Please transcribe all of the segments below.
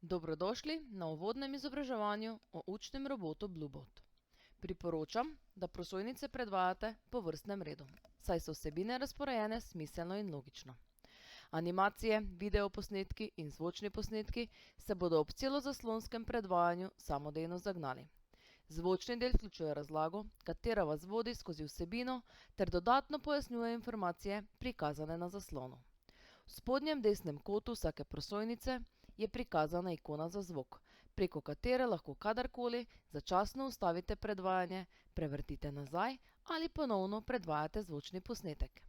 Dobrodošli na uvodnem izobraževanju o učnem robotu Bluebot. Priporočam, da prosojnice predvajate po vrstnem redu, saj so vsebine razporejene smiselno in logično. Animacije, videoposnetki in zvočni posnetki se bodo ob celozaslonskem predvajanju samodejno zagnali. Zvočni del vključuje razlago, katera vas vodi skozi vsebino ter dodatno pojasnjuje informacije, prikazane na zaslonu. V spodnjem desnem kotu vsake prosojnice je prikazana ikona za zvok, preko katere lahko kadarkoli začasno ustavite predvajanje, prevrtite nazaj ali ponovno predvajate zvočni posnetek.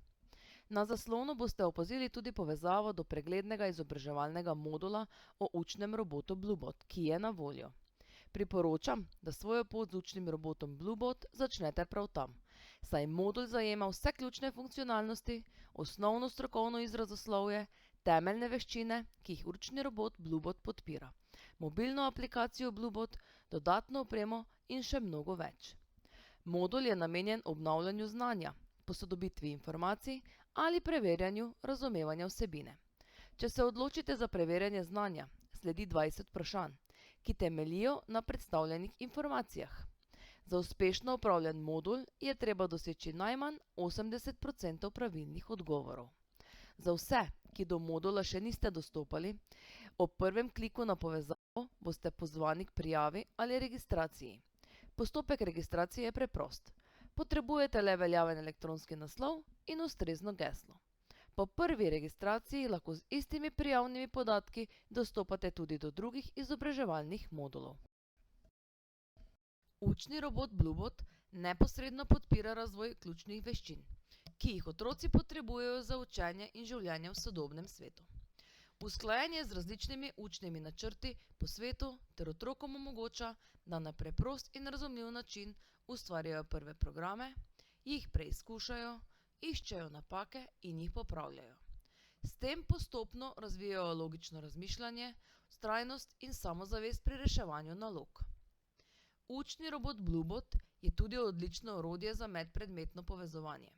Na zaslonu boste opazili tudi povezavo do preglednega izobraževalnega modula o učnem robotu Bluebot, ki je na voljo. Priporočam, da svojo pot z učnim robotom Bluebot začnete prav tam, saj modul zajema vse ključne funkcionalnosti, osnovno strokovno izrazoslovje, temeljne veščine, ki jih učni robot Bluebot podpira, mobilno aplikacijo Bluebot, dodatno opremo in še mnogo več. Modul je namenjen obnavljanju znanja, posodobitvi informacij ali preverjanju razumevanja vsebine. Če se odločite za preverjanje znanja, sledi 20 vprašanj, ki temeljijo na predstavljenih informacijah. Za uspešno opravljen modul je treba doseči najmanj 80% pravilnih odgovorov. Za vse, ki do modula še niste dostopali, ob prvem kliku na povezavo boste pozvani k prijavi ali registraciji. Postopek registracije je preprost. Potrebujete le veljaven elektronski naslov in ustrezno geslo. Po prvi registraciji lahko z istimi prijavnimi podatki dostopate tudi do drugih izobraževalnih modulov. Učni robot Bluebot neposredno podpira razvoj ključnih veščin, ki jih otroci potrebujejo za učenje in življenje v sodobnem svetu. Usklajanje z različnimi učnimi načrti po svetu ter otrokom omogoča, da na preprost in razumljiv način ustvarjajo prve programe, jih preizkušajo, iščejo napake in jih popravljajo. S tem postopno razvijajo logično razmišljanje, vztrajnost in samozavest pri reševanju nalog. Učni robot Bluebot je tudi odlično orodje za medpredmetno povezovanje.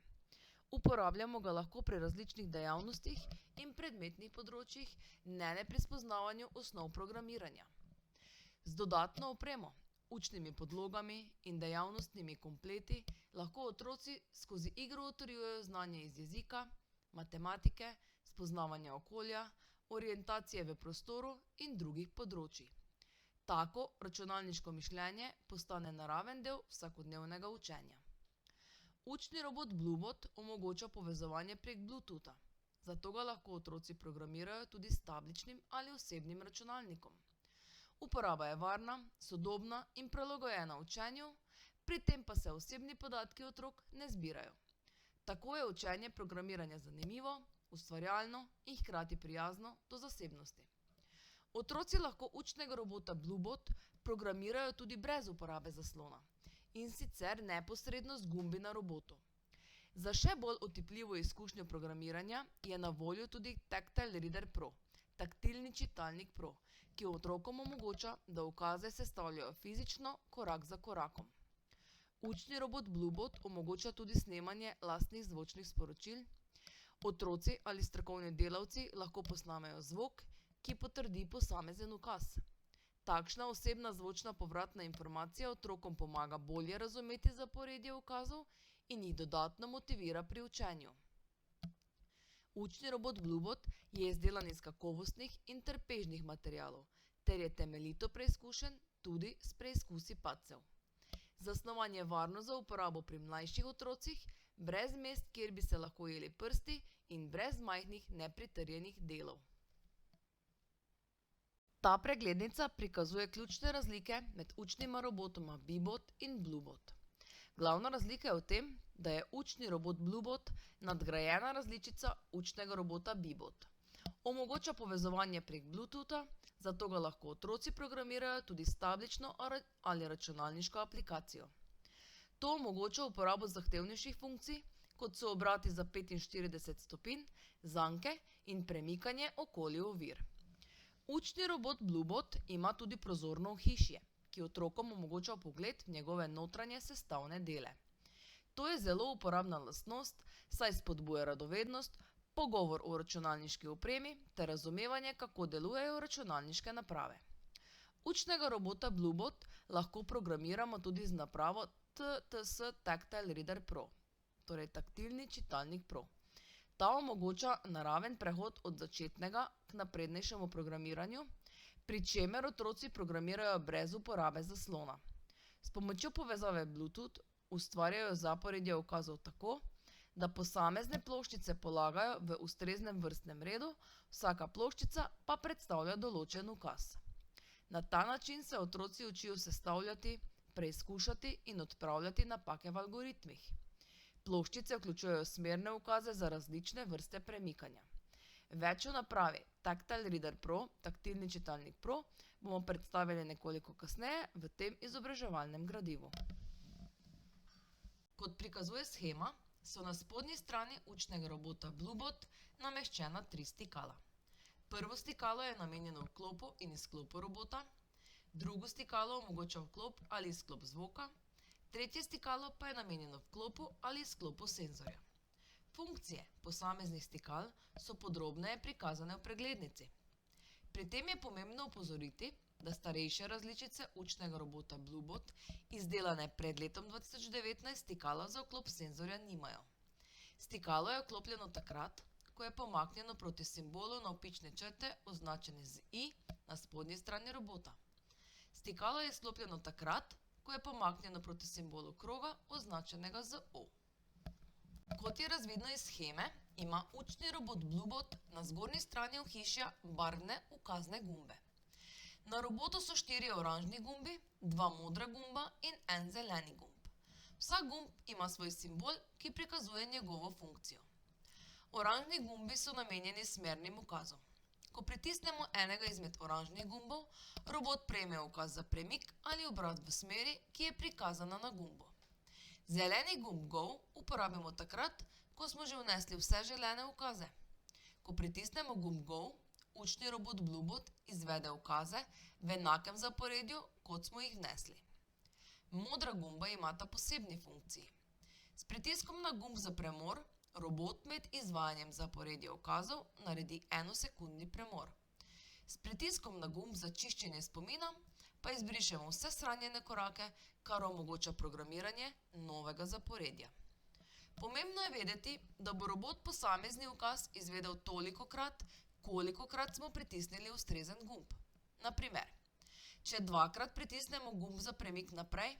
Uporabljamo ga lahko pri različnih dejavnostih in predmetnih področjih, ne le pri spoznavanju osnov programiranja. Z dodatno opremo, učnimi podlogami in dejavnostnimi kompleti lahko otroci skozi igro utrjujejo znanje iz jezika, matematike, spoznavanja okolja, orientacije v prostoru in drugih področij. Tako računalniško mišljenje postane naraven del vsakodnevnega učenja. Učni robot Bluebot omogoča povezovanje prek Bluetootha, zato ga lahko otroci programirajo tudi s tabličnim ali osebnim računalnikom. Uporaba je varna, sodobna in prilagojena učenju, pri tem pa se osebni podatki otrok ne zbirajo. Tako je učenje programiranja zanimivo, ustvarjalno in hkrati prijazno do zasebnosti. Otroci lahko učnega robota Bluebot programirajo tudi brez uporabe zaslona, in sicer neposredno z gumbi na robotu. Za še bolj otipljivo izkušnjo programiranja je na voljo tudi Tactile Reader Pro, taktilni čitalnik Pro, ki otrokom omogoča, da ukaze sestavljajo fizično, korak za korakom. Učni robot Bluebot omogoča tudi snemanje lastnih zvočnih sporočil. Otroci ali strokovni delavci lahko posnamejo zvok, ki potrdi posamezen ukaz. Takšna osebna zvočna povratna informacija otrokom pomaga bolje razumeti zaporedje ukazov in jih dodatno motivira pri učenju. Učni robot Bluebot je izdelan iz kakovostnih in trpežnih materialov ter je temeljito preizkušen tudi s preizkusi padcev. Zasnovan je varno za uporabo pri mlajših otrocih, brez mest, kjer bi se lahko jeli prsti, in brez majhnih nepritrjenih delov. Ta preglednica prikazuje ključne razlike med učnima robotoma Bebot in Bluebot. Glavna razlika je v tem, da je učni robot Bluebot nadgrajena različica učnega robota Bebot. Omogoča povezovanje prek Bluetootha, zato ga lahko otroci programirajo tudi s tablično ali računalniško aplikacijo. To omogoča uporabo zahtevnejših funkcij, kot so obrati za 45 stopinj, zanke in premikanje okoli ovir. Učni robot Bluebot ima tudi prozorno ohišje, ki otrokom omogoča vpogled v njegove notranje sestavne dele. To je zelo uporabna lastnost, saj spodbuja radovednost, pogovor o računalniški opremi ter razumevanje, kako delujejo računalniške naprave. Učnega robota Bluebot lahko programiramo tudi z napravo TTS Tactile Reader Pro, torej taktilni čitalnik Pro. Ta omogoča naraven prehod od začetnega k naprednejšemu programiranju, pri čemer otroci programirajo brez uporabe zaslona. S pomočjo povezave Bluetooth ustvarjajo zaporedje ukazov tako, da posamezne ploščice polagajo v ustreznem vrstnem redu, vsaka ploščica pa predstavlja določen ukaz. Na ta način se otroci učijo sestavljati, preizkušati in odpravljati napake v algoritmih. Ploščice vključujejo smerne ukaze za različne vrste premikanja. Več o napravi Tactile Reader Pro, taktilni čitalnik Pro, bomo predstavili nekoliko kasneje v tem izobraževalnem gradivu. Kot prikazuje shema, so na spodnji strani učnega robota Bluebot nameščena 3 stikala. Prvo stikalo je namenjeno vklopu in izklopu robota, drugo stikalo omogoča vklop ali izklop zvoka, tretje stikalo pa je namenjeno vklopu ali izklopu senzorja. Funkcije posameznih stikal so podrobneje prikazane v preglednici. Pri tem je pomembno opozoriti, da starejše različice učnega robota Bluebot, izdelane pred letom 2019, stikala za vklop senzorja nimajo. Stikalo je vklopljeno takrat, ko je pomaknjeno proti simbolu navpične črte, označene z I, na spodnji strani robota. Stikalo je izklopljeno takrat, ko je pomaknjeno proti simbolu kroga, označenega z O. Kot je razvidno iz sheme, ima učni robot Bluebot na zgornji strani ohišja barvne ukazne gumbe. Na robotu so 4 oranžni gumbi, 2 modra gumba in 1 zeleni gumb. Vsak gumb ima svoj simbol, ki prikazuje njegovo funkcijo. Oranžni gumbi so namenjeni smernim ukazom. Ko pritisnemo enega izmed oranžnih gumbov, robot prejme ukaz za premik ali obrat v smeri, ki je prikazana na gumbu. Zeleni gumb Go uporabimo takrat, ko smo že vnesli vse želene ukaze. Ko pritisnemo gumb Go, učni robot Bluebot izvede ukaze v enakem zaporedju, kot smo jih vnesli. Modra gumba imata posebni funkciji. S pritiskom na gumb za premor, robot med izvajanjem zaporedja ukazov naredi 1-sekundni premor. S pritiskom na gumb za čiščenje spomina pa izbrišemo vse shranjene korake, kar omogoča programiranje novega zaporedja. Pomembno je vedeti, da bo robot posamezni ukaz izvedel tolikokrat, kolikokrat smo pritisnili ustrezen gumb. Na primer, če 2-krat pritisnemo gumb za premik naprej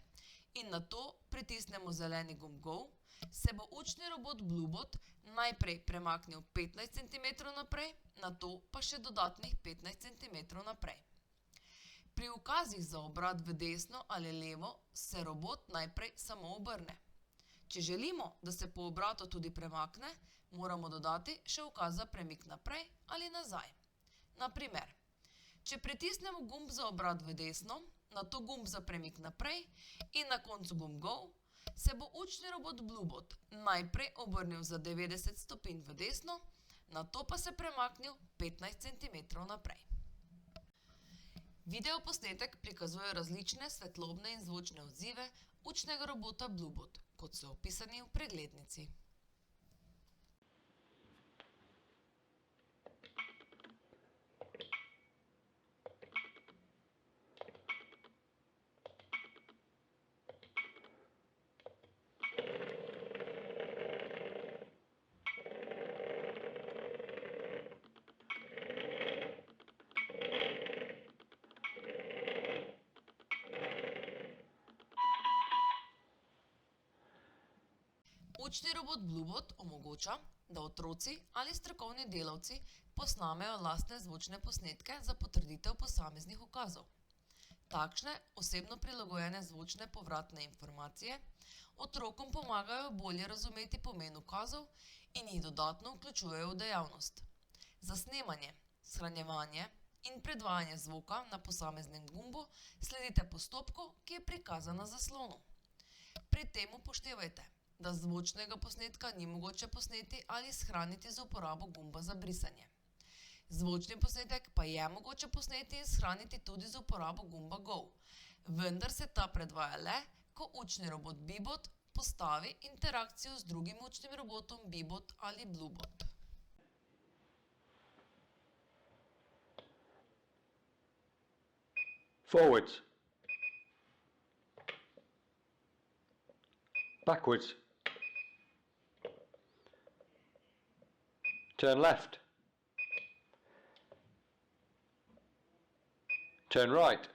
in nato pritisnemo zeleni gumb Go, se bo učni robot Bluebot najprej premaknil 15 cm naprej, nato pa še dodatnih 15 cm naprej. Pri ukazih za obrat v desno ali levo se robot najprej samo obrne. Če želimo, da se po obratu tudi premakne, moramo dodati še ukaz za premik naprej ali nazaj. Na primer, če pritisnemo gumb za obrat v desno, nato gumb za premik naprej in na koncu gumb Go, se bo učni robot Bluebot najprej obrnil za 90 stopinj v desno, nato pa se premaknil 15 cm naprej. Videoposnetek prikazuje različne svetlobne in zvočne odzive učnega robota Bluebot, kot so opisani v preglednici. Učni robot Bluebot omogoča, da otroci ali strokovni delavci posnamejo lastne zvočne posnetke za potrditev posameznih ukazov. Takšne osebno prilagojene zvočne povratne informacije otrokom pomagajo bolje razumeti pomen ukazov in jih dodatno vključujejo v dejavnost. Za snemanje, shranjevanje in predvajanje zvoka na posameznem gumbu sledite postopku, ki je prikazan na zaslonu. Pri tem upoštevajte, da zvočnega posnetka ni mogoče posneti ali shraniti z uporabo gumba za brisanje. Zvočni posnetek pa je mogoče posneti in shraniti tudi z uporabo gumba Go, vendar se ta predvaja le, ko učni robot Bebot postavi interakcijo z drugim učnim robotom Bebot ali Bluebot. Forwards. Backwards. Turn left. Turn right.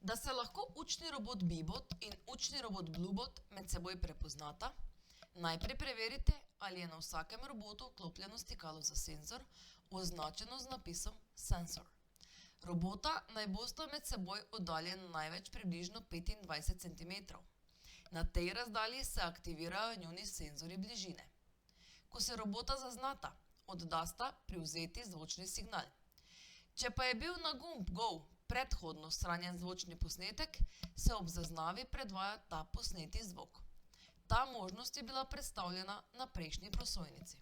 Da se lahko učni robot Bibot in učni robot Bluebot med seboj prepoznata, najprej preverite, ali je na vsakem robotu vklopljeno stikalo za senzor, označeno z napisom Sensor. Robota naj bosta med seboj oddaljena največ približno 25 cm. Na tej razdalji se aktivirajo njuni senzorji bližine. Ko se robota zaznata, oddasta privzeti zvočni signal. Če pa je bil na gumb Go predhodno shranjen zvočni posnetek, se ob zaznavi predvaja ta posneti zvok. Ta možnost je bila predstavljena na prejšnji prosojnici.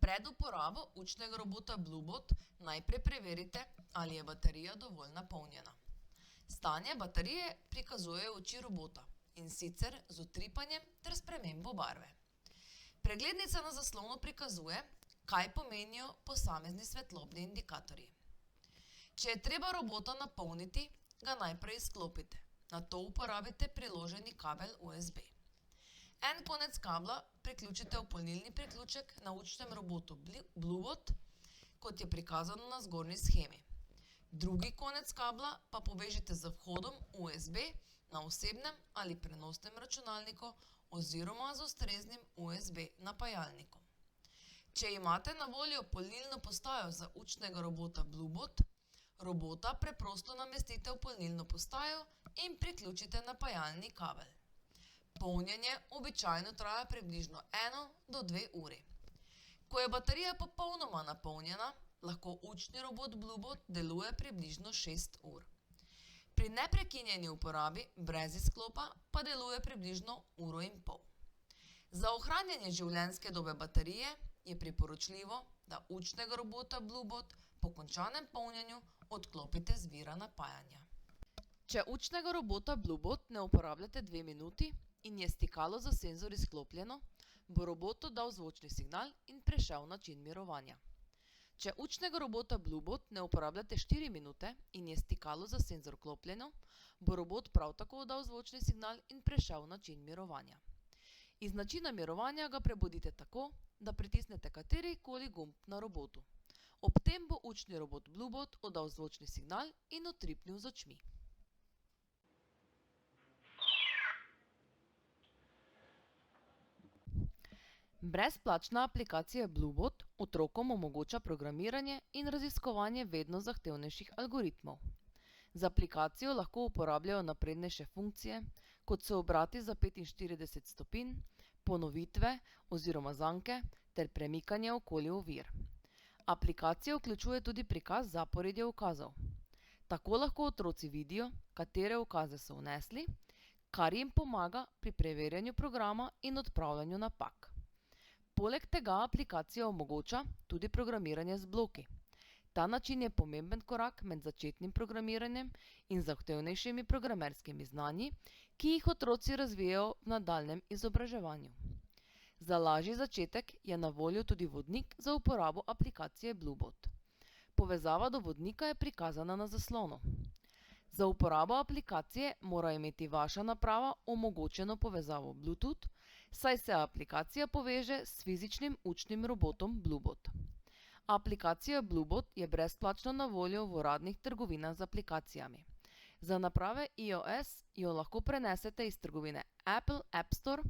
Pred uporabo učnega robota Bluebot najprej preverite, ali je baterija dovolj napolnjena. Stanje baterije prikazujejo oči robota, in sicer z utripanjem ter spremembo barve. Preglednica na zaslonu prikazuje, kaj pomenijo posamezni svetlobni indikatorji. Če je treba robota napolniti, ga najprej izklopite. Nato uporabite priloženi kabel USB. En konec kabla priključite v polnilni priključek na učnem robotu Bluebot, kot je prikazano na zgornji shemi. Drugi konec kabla pa povežite z vhodom USB na osebnem ali prenosnem računalniku oziroma z ustreznim USB napajalnikom. Če imate na voljo polnilno postajo za učnega robota Bluebot, robota preprosto namestite v polnilno postajo in priključite napajalni kabel. Polnjenje običajno traja približno 1 do 2 uri. Ko je baterija popolnoma napolnjena, lahko učni robot Bluebot deluje približno 6 ur. Pri neprekinjeni uporabi brez izklopa pa deluje približno 1,5 ure. Za ohranjanje življenjske dobe baterije je priporočljivo, da učnega robota Bluebot po končanem polnjenju odklopite z vira napajanja. Če učnega robota Bluebot ne uporabljate 2 minuti in je stikalo za senzor izklopljeno, bo robot oddal zvočni signal in prešel v način mirovanja. Če učnega robota Bluebot ne uporabljate 4 minute in je stikalo za senzor vklopljeno, bo robot prav tako oddal zvočni signal in prešel v način mirovanja. Iz načina mirovanja ga prebudite tako, da pritisnete katerikoli gumb na robotu. Ob tem bo učni robot Bluebot oddal zvočni signal in utripnil z očmi. Brezplačna aplikacija Bluebot otrokom omogoča programiranje in raziskovanje vedno zahtevnejših algoritmov. Z aplikacijo lahko uporabljajo naprednejše funkcije, kot so obrati za 45 stopinj, ponovitve oziroma zanke ter premikanje okoli ovir. Aplikacija vključuje tudi prikaz zaporedja ukazov. Tako lahko otroci vidijo, katere ukaze so vnesli, kar jim pomaga pri preverjanju programa in odpravljanju napak. Poleg tega aplikacija omogoča tudi programiranje z bloki. Ta način je pomemben korak med začetnim programiranjem in zahtevnejšimi programerskimi znanji, ki jih otroci razvijajo v nadaljnjem izobraževanju. Za lažji začetek je na voljo tudi vodnik za uporabo aplikacije Bluebot. Povezava do vodnika je prikazana na zaslonu. Za uporabo aplikacije mora imeti vaša naprava omogočeno povezavo Bluetooth, saj se aplikacija poveže s fizičnim učnim robotom Bluebot. Aplikacija Bluebot je brezplačno na voljo v uradnih trgovinah z aplikacijami. Za naprave iOS jo lahko prenesete iz trgovine Apple App Store,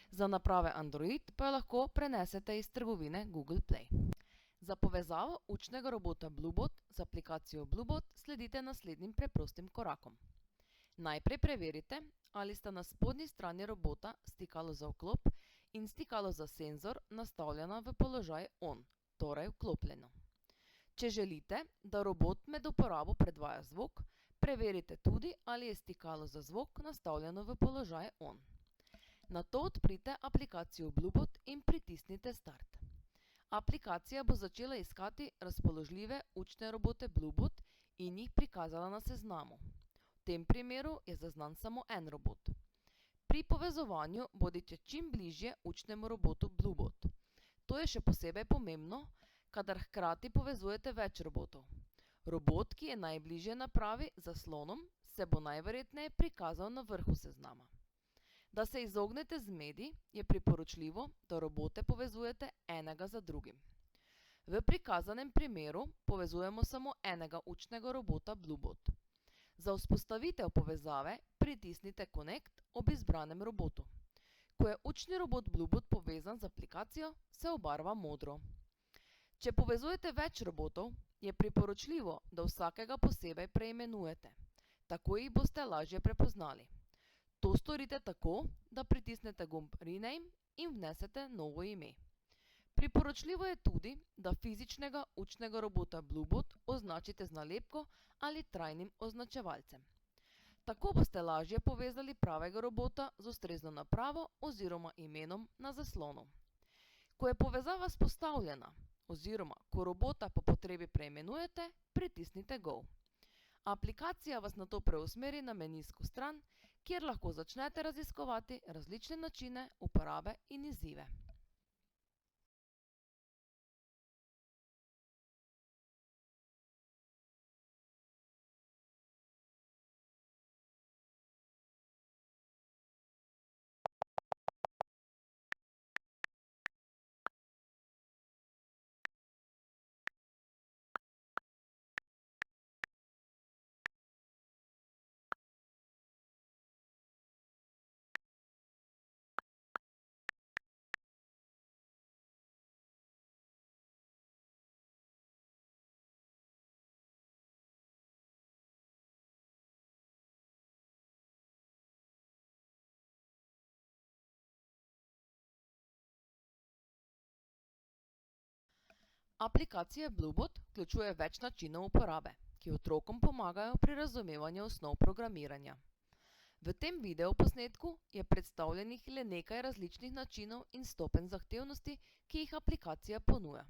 za naprave Android pa jo lahko prenesete iz trgovine Google Play. Za povezavo učnega robota Bluebot z aplikacijo Bluebot sledite naslednjim preprostim korakom. Najprej preverite, ali sta na spodnji strani robota stikalo za vklop in stikalo za senzor nastavljena v položaj on, torej vklopljeno. Če želite, da robot med uporabo predvaja zvok, preverite tudi, ali je stikalo za zvok nastavljeno v položaj on. Nato odprite aplikacijo Bluebot in pritisnite Start. Aplikacija bo začela iskati razpoložljive učne robote Bluebot in jih prikazala na seznamu. V tem primeru je zaznan samo en robot. Pri povezovanju bodite čim bližje učnemu robotu Bluebot. To je še posebej pomembno, kadar hkrati povezujete več robotov. Robot, ki je najbližje napravi z zaslonom, se bo najverjetneje prikazal na vrhu seznama. Da se izognete zmedi, je priporočljivo, da robote povezujete enega za drugim. V prikazanem primeru povezujemo samo enega učnega robota Bluebot. Za vzpostavitev povezave pritisnite Connect ob izbranem robotu. Ko je učni robot Bluebot povezan z aplikacijo, se obarva modro. Če povezujete več robotov, je priporočljivo, da vsakega posebej preimenujete. Tako jih boste lažje prepoznali. To storite tako, da pritisnete gumb Rename in vnesete novo ime. Priporočljivo je tudi, da fizičnega učnega robota Bluebot označite z nalepko ali trajnim označevalcem. Tako boste lažje povezali pravega robota z ustrezno napravo oziroma imenom na zaslonu. Ko je povezava vzpostavljena oziroma ko robota po potrebi preimenujete, pritisnite Go. Aplikacija vas nato preusmeri na menijsko stran, kjer lahko začnete raziskovati različne načine uporabe in izzive. Aplikacija Bluebot vključuje več načinov uporabe, ki otrokom pomagajo pri razumevanju osnov programiranja. V tem videoposnetku je predstavljenih le nekaj različnih načinov in stopenj zahtevnosti, ki jih aplikacija ponuja.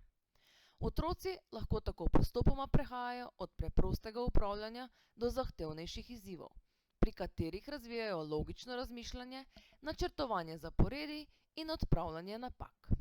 Otroci lahko tako postopoma prehajajo od preprostega upravljanja do zahtevnejših izzivov, pri katerih razvijajo logično razmišljanje, načrtovanje zaporedij in odpravljanje napak.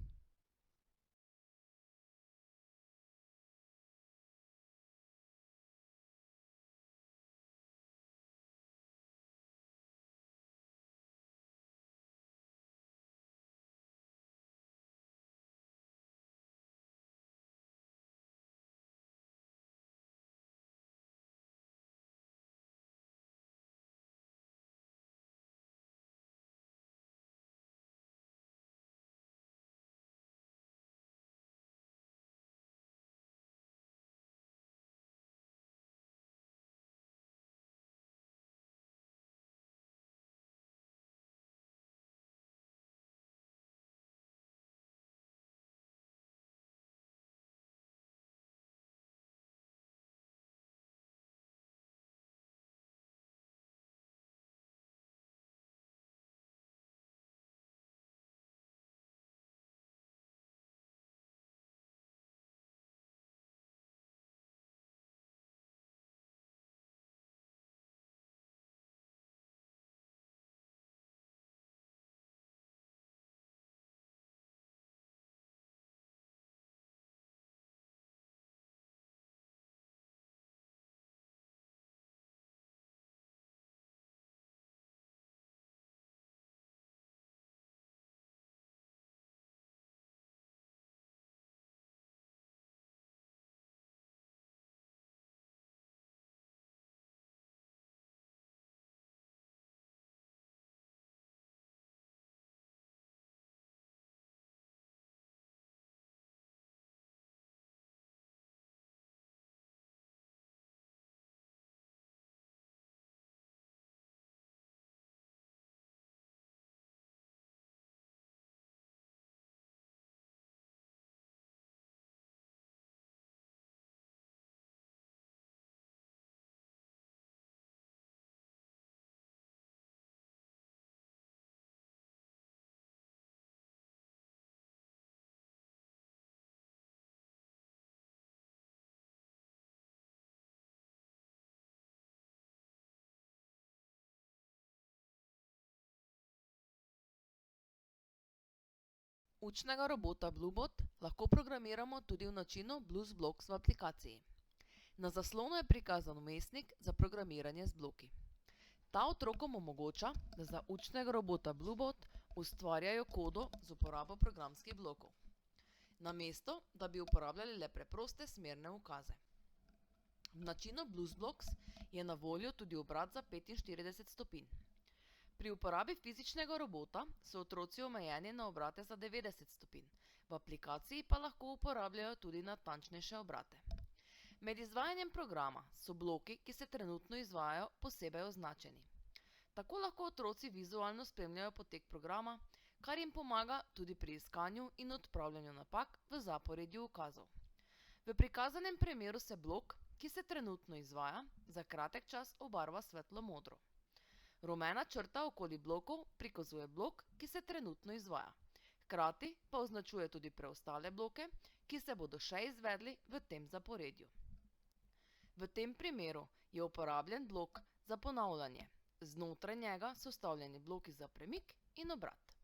Učnega robota Bluebot lahko programiramo tudi v načinu BlueBlocks v aplikaciji. Na zaslonu je prikazan vmesnik za programiranje z bloki. Ta otrokom omogoča, da za učnega robota Bluebot ustvarjajo kodo z uporabo programskih blokov, namesto da bi uporabljali le preproste smerne ukaze. V načinu BlueBlocks je na voljo tudi obrat za 45 stopinj. Pri uporabi fizičnega robota so otroci omejeni na obrate za 90 stopinj, v aplikaciji pa lahko uporabljajo tudi natančnejše obrate. Med izvajanjem programa so bloki, ki se trenutno izvajajo, posebej označeni. Tako lahko otroci vizualno spremljajo potek programa, kar jim pomaga tudi pri iskanju in odpravljanju napak v zaporedju ukazov. V prikazanem primeru se blok, ki se trenutno izvaja, za kratek čas obarva svetlo modro. Rumena črta okoli blokov prikazuje blok, ki se trenutno izvaja. Hkrati pa označuje tudi preostale bloke, ki se bodo še izvedli v tem zaporedju. V tem primeru je uporabljen blok za ponavljanje. Znotraj njega so vstavljeni bloki za premik in obrat.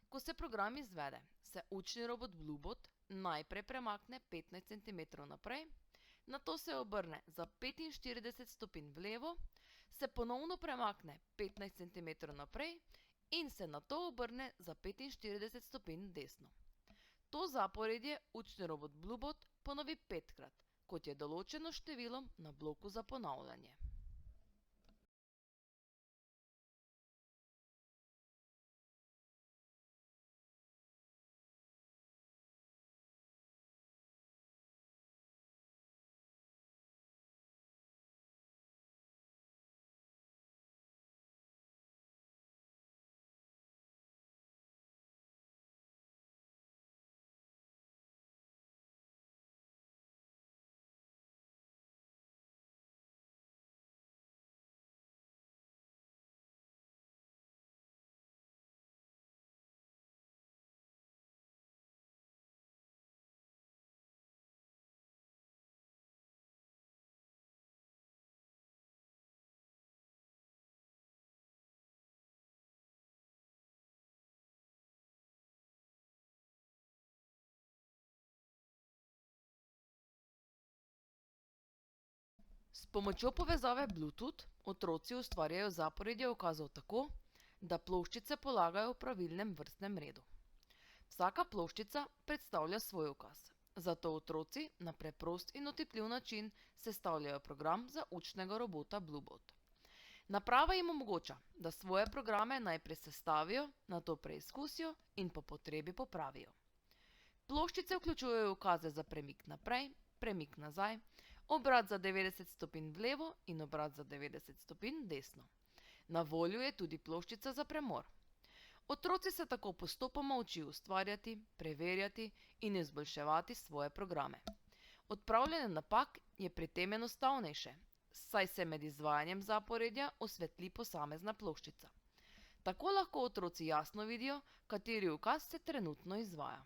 Ko se program izvede, se učni robot Bluebot najprej premakne 15 cm naprej, nato se obrne za 45 stopinj vlevo, se ponovno premakne 15 cm naprej in se nato obrne za 45 stopinj desno. To zaporedje učni robot Bluebot ponovi 5-krat, kot je določeno številom na bloku za ponavljanje. S pomočjo povezave Bluetooth otroci ustvarjajo zaporedje ukazov tako, da ploščice polagajo v pravilnem vrstnem redu. Vsaka ploščica predstavlja svoj ukaz, zato otroci na preprost in otipljiv način sestavljajo program za učnega robota Bluebot. Naprava jim omogoča, da svoje programe najprej sestavijo, nato preizkusijo in po potrebi popravijo. Ploščice vključujejo ukaze za premik naprej, premik nazaj, obrat za 90 stopinj vlevo in obrat za 90 stopinj desno. Na voljo je tudi ploščica za premor. Otroci se tako postopoma učijo ustvarjati, preverjati in izboljševati svoje programe. Odpravljanje napak je pri tem enostavnejše, saj se med izvajanjem zaporedja osvetli posamezna ploščica. Tako lahko otroci jasno vidijo, kateri ukaz se trenutno izvaja.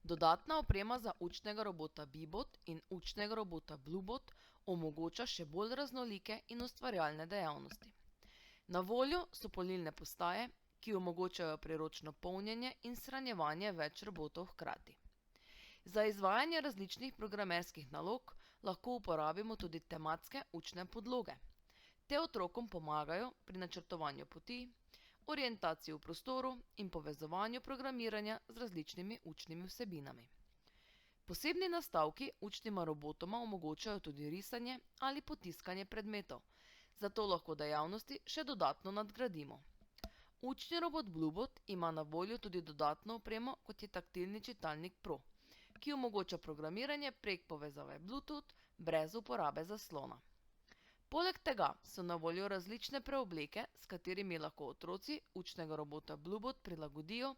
Dodatna oprema za učnega robota Bebot in učnega robota Bluebot omogoča še bolj raznolike in ustvarjalne dejavnosti. Na voljo so polnilne postaje, ki omogočajo priročno polnjenje in shranjevanje več robotov hkrati. Za izvajanje različnih programerskih nalog lahko uporabimo tudi tematske učne podloge. Te otrokom pomagajo pri načrtovanju poti, orientaciji v prostoru in povezovanju programiranja z različnimi učnimi vsebinami. Posebni nastavki učnima robotoma omogočajo tudi risanje ali potiskanje predmetov, zato lahko dejavnosti še dodatno nadgradimo. Učni robot Bluebot ima na voljo tudi dodatno opremo, kot je taktilni čitalnik Pro, ki omogoča programiranje prek povezave Bluetooth brez uporabe zaslona. Poleg tega so na voljo različne preobleke, s katerimi lahko otroci učnega robota Bluebot prilagodijo,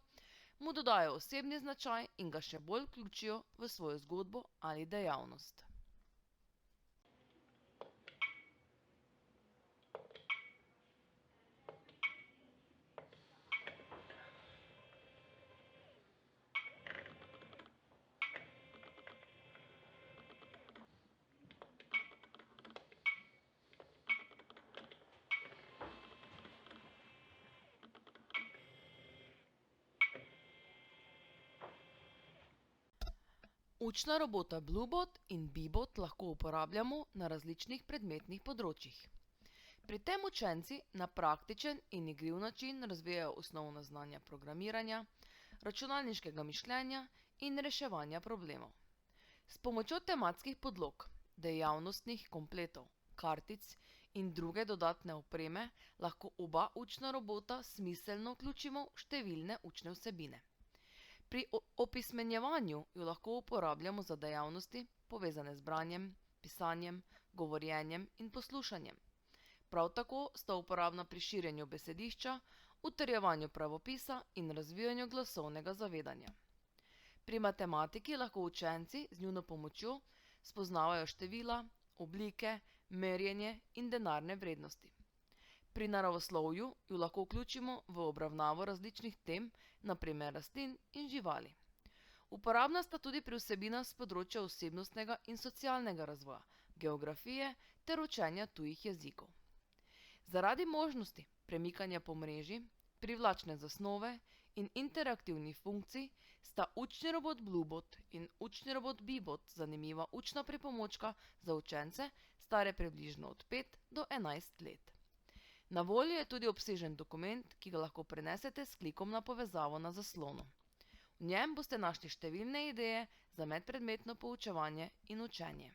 mu dodajo osebni značaj in ga še bolj vključijo v svojo zgodbo ali dejavnost. Učna robota Bluebot in Beebot lahko uporabljamo na različnih predmetnih področjih. Pri tem učenci na praktičen in igriv način razvijajo osnovna znanja programiranja, računalniškega mišljenja in reševanja problemov. S pomočjo tematskih podlog, dejavnostnih kompletov, kartic in druge dodatne opreme lahko oba učna robota smiselno vključimo v številne učne vsebine. Pri opismenjevanju jo lahko uporabljamo za dejavnosti, povezane z branjem, pisanjem, govorjenjem in poslušanjem. Prav tako sta uporabna pri širjenju besedišča, utrjevanju pravopisa in razvijanju glasovnega zavedanja. Pri matematiki lahko učenci z njuno pomočjo spoznavajo števila, oblike, merjenje in denarne vrednosti. Pri naravoslovju jo lahko vključimo v obravnavo različnih tem, na primer rastlin in živali. Uporabna sta tudi pri vsebinah s področja osebnostnega in socialnega razvoja, geografije ter učenja tujih jezikov. Zaradi možnosti premikanja po mreži, privlačne zasnove in interaktivnih funkcij sta učni robot Bluebot in učni robot Beebot zanimiva učna pripomočka za učence, stare približno od 5 do 11 let. Na voljo je tudi obsežen dokument, ki ga lahko prenesete s klikom na povezavo na zaslonu. V njem boste našli številne ideje za medpredmetno poučevanje in učenje.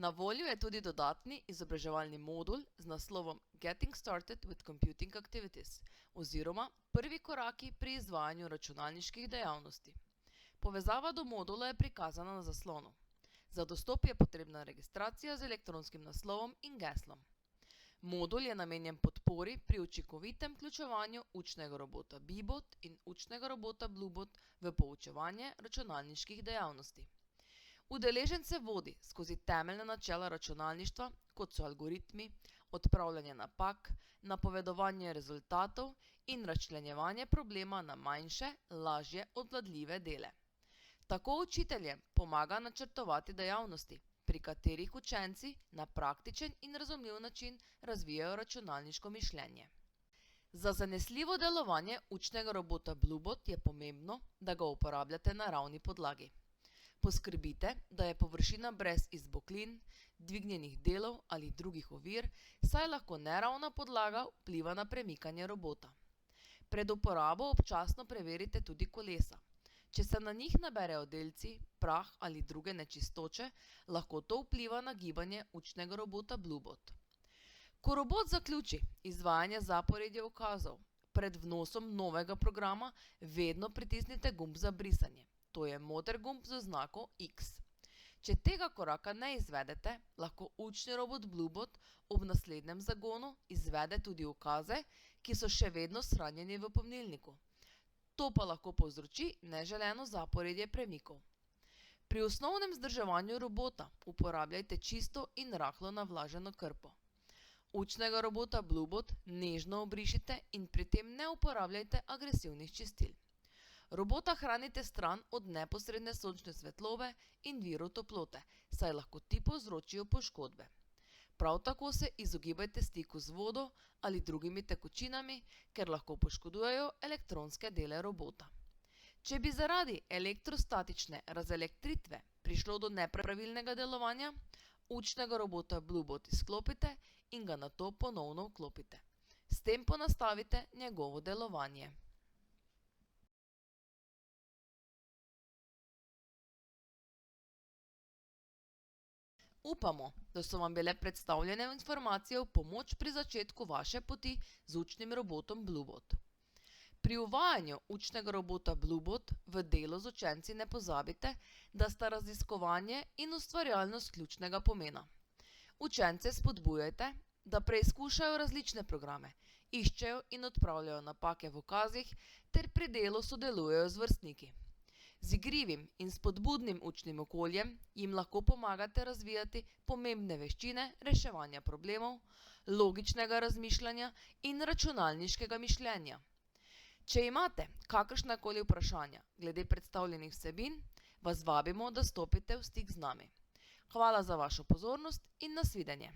Na voljo je tudi dodatni izobraževalni modul z naslovom Getting Started with Computing Activities oziroma prvi koraki pri izvajanju računalniških dejavnosti. Povezava do modula je prikazana na zaslonu. Za dostop je potrebna registracija z elektronskim naslovom in geslom. Modul je namenjen podpori pri učinkovitem vključevanju učnega robota Beebot in učnega robota Bluebot v poučevanje računalniških dejavnosti. Udeležence vodi skozi temeljna načela računalništva, kot so algoritmi, odpravljanje napak, napovedovanje rezultatov in razčlenjevanje problema na manjše, lažje obvladljive dele. Tako učiteljem pomaga načrtovati dejavnosti, pri katerih učenci na praktičen in razumljiv način razvijajo računalniško mišljenje. Za zanesljivo delovanje učnega robota Bluebot je pomembno, da ga uporabljate na ravni podlagi. Poskrbite, da je površina brez izboklin, dvignjenih delov ali drugih ovir, saj lahko neravna podlaga vpliva na premikanje robota. Pred uporabo občasno preverite tudi kolesa. Če se na njih naberejo delci, prah ali druge nečistoče, lahko to vpliva na gibanje učnega robota Bluebot. Ko robot zaključi izvajanje zaporedja ukazov, pred vnosom novega programa vedno pritisnite gumb za brisanje. To je moder gumb z oznako X. Če tega koraka ne izvedete, lahko učni robot Bluebot ob naslednjem zagonu izvede tudi ukaze, ki so še vedno shranjeni v pomnilniku. To pa lahko povzroči neželeno zaporedje premikov. Pri osnovnem vzdrževanju robota uporabljajte čisto in rahlo navlaženo krpo. Učnega robota Bluebot nežno obrišite in pri tem ne uporabljajte agresivnih čistil. Robota hranite stran od neposredne sončne svetlobe in virov toplote, saj lahko ti povzročijo poškodbe. Prav tako se izogibajte stiku z vodo ali drugimi tekočinami, ker lahko poškodujejo elektronske dele robota. Če bi zaradi elektrostatične razelektritve prišlo do nepravilnega delovanja, učnega robota Bluebot izklopite in ga nato ponovno vklopite. S tem ponastavite njegovo delovanje. Upamo, da so vam bile predstavljene informacije v pomoč pri začetku vaše poti z učnim robotom Bluebot. Pri uvajanju učnega robota Bluebot v delo z učenci ne pozabite, da sta raziskovanje in ustvarjalnost ključnega pomena. Učence spodbujajte, da preizkušajo različne programe, iščejo in odpravljajo napake v ukazih ter pri delu sodelujejo z vrstniki. Z igrivim in spodbudnim učnim okoljem jim lahko pomagate razvijati pomembne veščine reševanja problemov, logičnega razmišljanja in računalniškega mišljenja. Če imate kakršnakoli vprašanja glede predstavljenih vsebin, vas vabimo, da stopite v stik z nami. Hvala za vašo pozornost in nasvidenje.